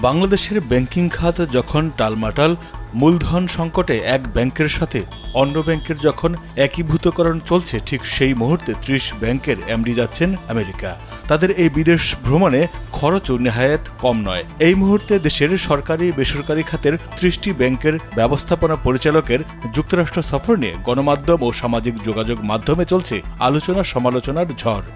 বাংলাদেশের ব্যাংকিং খাত যখন টালমাটাল, মূলধন সংকটে এক ব্যাংকের সাথে অন্য ব্যাংকের যখন একীভূতকরণ চলছে, ঠিক সেই মুহূর্তে ৩০ ব্যাংকের এমডি যাচ্ছেন আমেরিকা। তাদের এই বিদেশ ভ্রমণে খরচও নেহায়েত কম নয়। এই মুহূর্তে দেশের সরকারি বেসরকারি খাতের ৩০টি ব্যাংকের ব্যবস্থাপনা পরিচালকের যুক্তরাষ্ট্র সফর নিয়ে গণমাধ্যম ও সামাজিক যোগাযোগ মাধ্যমে চলছে আলোচনা সমালোচনার ঝড়।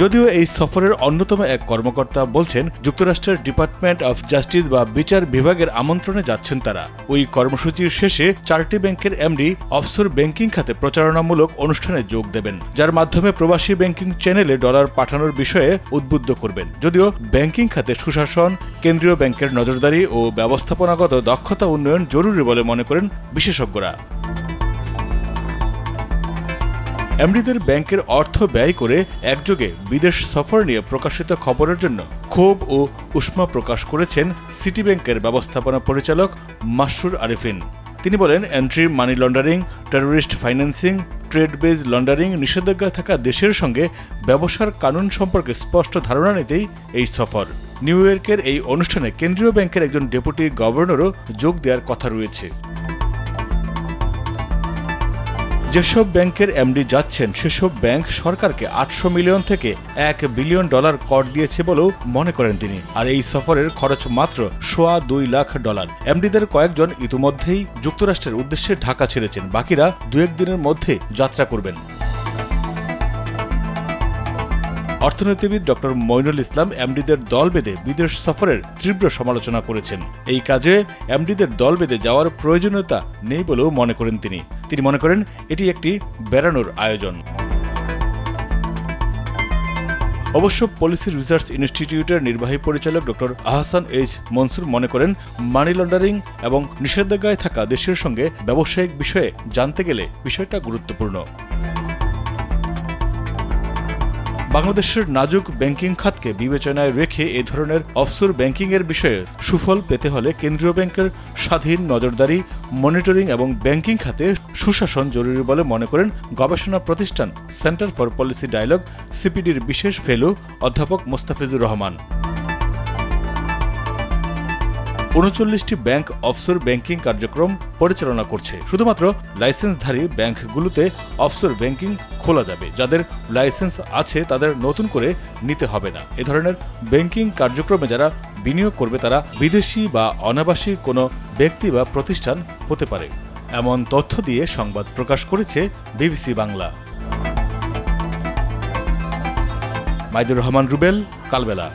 যদিও এই সফরের অন্যতম এক কর্মকর্তা বলছেন, যুক্তরাষ্ট্রের ডিপার্টমেন্ট অফ জাস্টিস বা বিচার বিভাগের আমন্ত্রণে যাচ্ছেন তারা। ওই কর্মসূচির শেষে 4টি ব্যাংকের এমডি অফশোর ব্যাংকিং খাতে প্রচারণামূলক অনুষ্ঠানে যোগ দেবেন, যার মাধ্যমে প্রবাসী ব্যাংকিং চ্যানেলে ডলার পাঠানোর বিষয়ে উদ্বুদ্ধ করবেন। যদিও ব্যাংকিং খাতে সুশাসন, কেন্দ্রীয় ব্যাংকের নজরদারি ও ব্যবস্থাপনাগত দক্ষতা উন্নয়ন জরুরি বলে মনে করেন বিশেষজ্ঞরা। এমডিদের ব্যাংকের অর্থ ব্যয় করে একযোগে বিদেশ সফর নিয়ে প্রকাশিত খবরের জন্য ক্ষোভ ও উষ্মা প্রকাশ করেছেন সিটি ব্যাংকের ব্যবস্থাপনা পরিচালক মাসরুর আরিফিন। তিনি বলেন, anti money laundering, terrorist financing, trade base laundering নিষেধাজ্ঞা থাকা দেশের সঙ্গে ব্যবসার কানুন সম্পর্কে স্পষ্ট ধারণা নিতেই এই সফর। নিউ ইয়র্কের এই অনুষ্ঠানে কেন্দ্রীয় ব্যাংকের একজন ডেপুটি গভর্নরও যোগ দেওয়ার কথা রয়েছে। যেসব ব্যাংকের এমডি যাচ্ছেন সেসব ব্যাংক সরকারকে 800 মিলিয়ন থেকে $1 বিলিয়ন কর দিয়েছে বলেও মনে করেন তিনি। আর এই সফরের খরচ মাত্র $2.25 লাখ। এমডিদের কয়েকজন ইতিমধ্যেই যুক্তরাষ্ট্রের উদ্দেশ্যে ঢাকা ছেড়েছেন, বাকিরা 2-1 দিনের মধ্যে যাত্রা করবেন। অর্থনীতিবিদ ডক্টর মইনুল ইসলাম এমডিদের দল বেঁধে বিদেশ সফরের তীব্র সমালোচনা করেছেন। এই কাজে এমডিদের দল বেঁধে যাওয়ার প্রয়োজনীয়তা নেই বলেও মনে করেন তিনি। মনে করেন এটি একটি বেড়ানোর আয়োজন। অবশ্য পলিসি রিসার্চ ইনস্টিটিউটের নির্বাহী পরিচালক ডক্টর আহসান এইচ মনসুর মনে করেন, মানি লন্ডারিং এবং নিষেধাজ্ঞায় থাকা দেশের সঙ্গে ব্যবসায়িক বিষয়ে জানতে গেলে বিষয়টা গুরুত্বপূর্ণ। বাংলাদেশের নাজুক ব্যাংকিং খাতকে বিবেচনায় রেখে এ ধরনের অফশোর ব্যাংকিংয়ের বিষয়ে সুফল পেতে হলে কেন্দ্রীয় ব্যাংকের স্বাধীন নজরদারি, মনিটরিং এবং ব্যাংকিং খাতে সুশাসন জরুরি বলে মনে করেন গবেষণা প্রতিষ্ঠান সেন্টার ফর পলিসি ডায়ালগ সিপিডির বিশেষ ফেলো অধ্যাপক মোস্তাফিজুর রহমান। 39টি ব্যাংক অফশোর ব্যাংকিং কার্যক্রম পরিচালনা করছে। শুধুমাত্র লাইসেন্সধারী ব্যাংকগুলোতে অফশোর ব্যাংকিং খোলা যাবে। যাদের লাইসেন্স আছে তাদের নতুন করে নিতে হবে না। এ ধরনের ব্যাংকিং কার্যক্রমে যারা বিনিয়োগ করবে তারা বিদেশি বা অনাবাসী কোনো ব্যক্তি বা প্রতিষ্ঠান হতে পারে, এমন তথ্য দিয়ে সংবাদ প্রকাশ করেছে বিবিসি বাংলা। মাইদুর রহমান রুবেল, কালবেলা।